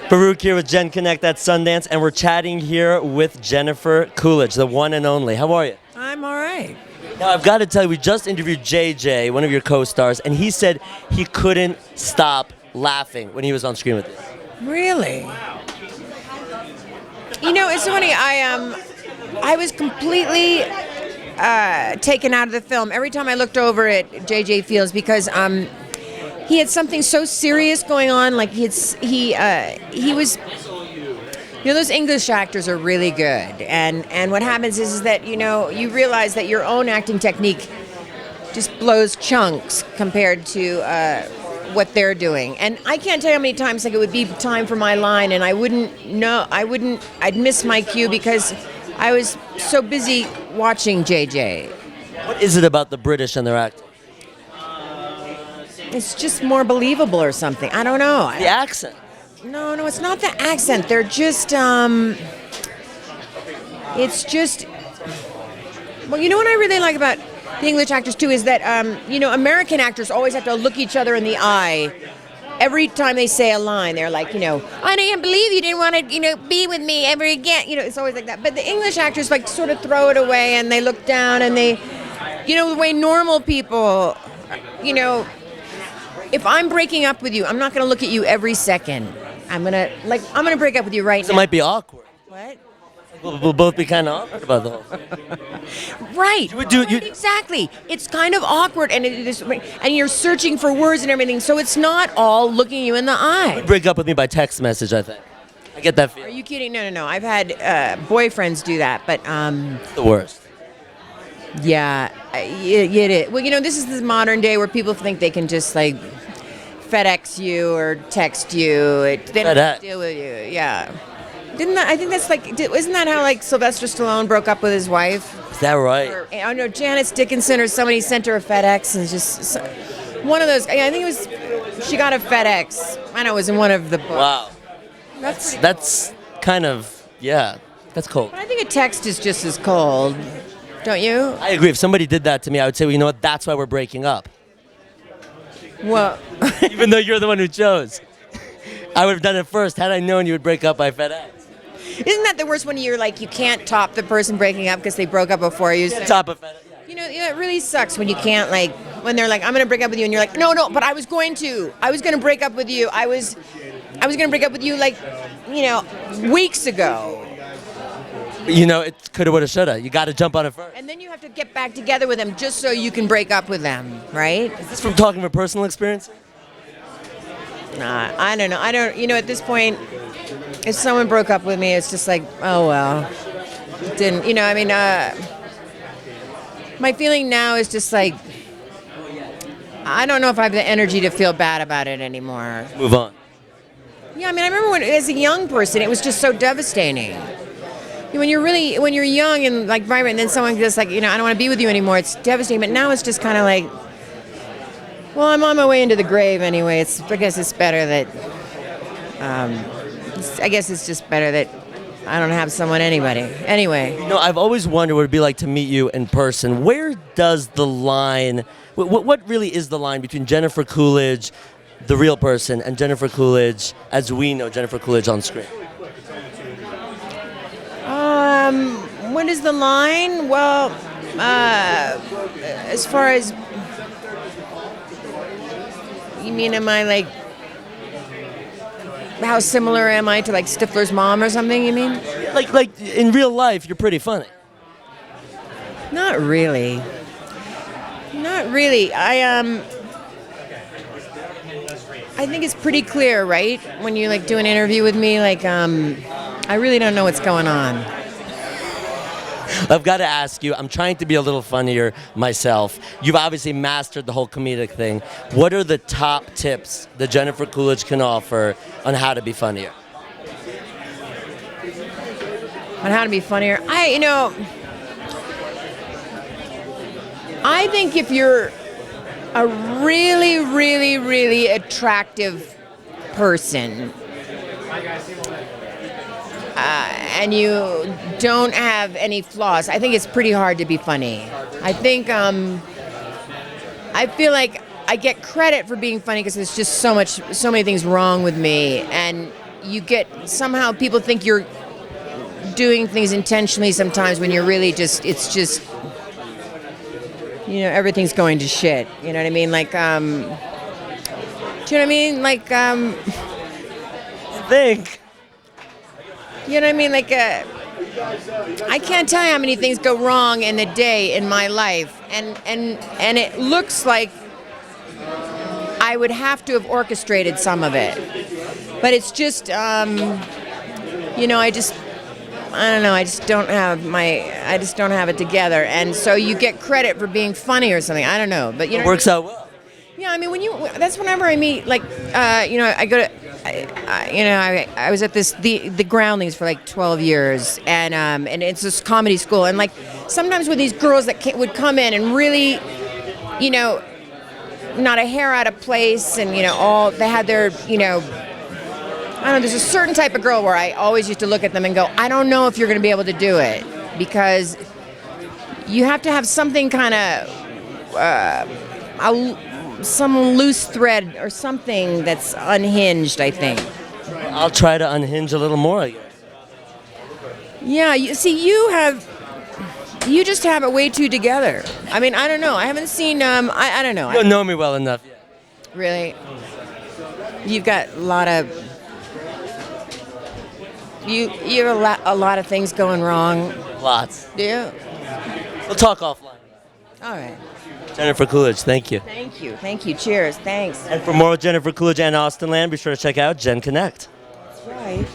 Farouk here with genConnect at Sundance, and we're chatting here with Jennifer Coolidge, the one and only. How are you? I'm all right. Now, I've got to tell you, we just interviewed JJ, one of your co-stars, and he said he couldn't stop laughing when he was on screen with you. Really? You know, it's funny. I was completely taken out of the film every time I looked over at JJ Fields because he had something so serious going on. Like he was. You know, those English actors are really good, and what happens is that you realize that your own acting technique just blows chunks compared to what they're doing. And I can't tell you how many times like it would be time for my line, and I'd miss my cue because I was so busy watching JJ. What is it about the British and their acting? It's just more believable or something. I don't know. The accent. No, it's not the accent. They're just, it's just, well, you know what I really like about the English actors too is that, American actors always have to look each other in the eye every time they say a line. They're like, I can't believe you didn't want to, be with me ever again. It's always like that. But the English actors like sort of throw it away and they look down and they, the way normal people, if I'm breaking up with you, I'm not going to look at you every second. I'm gonna break up with you right now. It might be awkward. What? We'll both be kind of awkward about the whole thing. Right. Exactly. It's kind of awkward, and you're searching for words and everything, so it's not all looking you in the eye. Break up with me by text message, I think. I get that feeling. Are you kidding? No. I've had boyfriends do that, but It's the worst. Yeah, it is. Well, this is the modern day where people think they can just like FedEx you or text you. They don't have to deal with you. Yeah. I think that's like, isn't that how like Sylvester Stallone broke up with his wife? Is that right? I know Janice Dickinson or somebody sent her a FedEx and just one of those. I think it was, she got a FedEx. I know it was in one of the books. Wow. That's kind of, yeah, that's cold. But I think a text is just as cold, don't you? I agree. If somebody did that to me, I would say, well, you know what, that's why we're breaking up. Well, even though you're the one who chose. I would have done it first had I known you would break up by FedEx. Isn't that the worst when you're like, you can't top the person breaking up because they broke up before you? Top of FedEx. It really sucks when you can't like, when they're like, I'm going to break up with you, and you're like, no, but I was going to break up with you. I was going to break up with you like, weeks ago. It coulda, woulda, shoulda. You got to jump on it first. And then you have to get back together with them just so you can break up with them, right? Is this from talking from personal experience? Nah, I don't know. At this point, if someone broke up with me, it's just like, oh, well. Didn't, my feeling now is just like, I don't know if I have the energy to feel bad about it anymore. Move on. Yeah, I remember when, as a young person, it was just so devastating. When you're young and like vibrant, and then someone just like, I don't want to be with you anymore, it's devastating. But now it's just kind of like, well, I'm on my way into the grave anyway. I guess it's better that, it's just better that I don't have someone anyway. I've always wondered what it'd be like to meet you in person. Where does the line, what really is the line between Jennifer Coolidge, the real person, and Jennifer Coolidge as we know Jennifer Coolidge on screen? What is the line? Well, as far as, you mean, am I like, how similar am I to like Stifler's mom or something, you mean? Like in real life, you're pretty funny. Not really. I think it's pretty clear, right? When you like do an interview with me, like, I really don't know what's going on. I've got to ask you, I'm trying to be a little funnier myself. You've obviously mastered the whole comedic thing. What are the top tips that Jennifer Coolidge can offer on how to be funnier? On how to be funnier? I think if you're a really, really, really attractive person, and you don't have any flaws, I think it's pretty hard to be funny. I think, I feel like I get credit for being funny because there's just so many things wrong with me, and you get somehow people think you're doing things intentionally sometimes when you're really it's just everything's going to shit. You know what I mean? Like do you know what I mean? Like Think. you know what I mean? Like I can't tell you how many things go wrong in a day in my life, and it looks like I would have to have orchestrated some of it, but it's just I don't know. I just don't have it together, and so you get credit for being funny or something. I don't know, but It works out well. Yeah, I mean, that's whenever I meet, like, I go to, I was at the Groundlings for like 12 years, and it's this comedy school, and like sometimes with these girls that would come in and really, not a hair out of place, and they had their, I don't know, there's a certain type of girl where I always used to look at them and go, I don't know if you're going to be able to do it, because you have to have something kind of, some loose thread or something that's unhinged, I think. I'll try to unhinge a little more, I guess. Yeah, you just have it way too together. I mean, I don't know. I haven't seen, I don't know. You don't know me well enough yet. Really? You've got a lot of... You have a lot of things going wrong. Lots. Do you? We'll talk offline. All right. Jennifer Coolidge, thank you. Thank you. Thank you. Cheers. Thanks. And for more Jennifer Coolidge and Austenland, be sure to check out genConnect. That's right.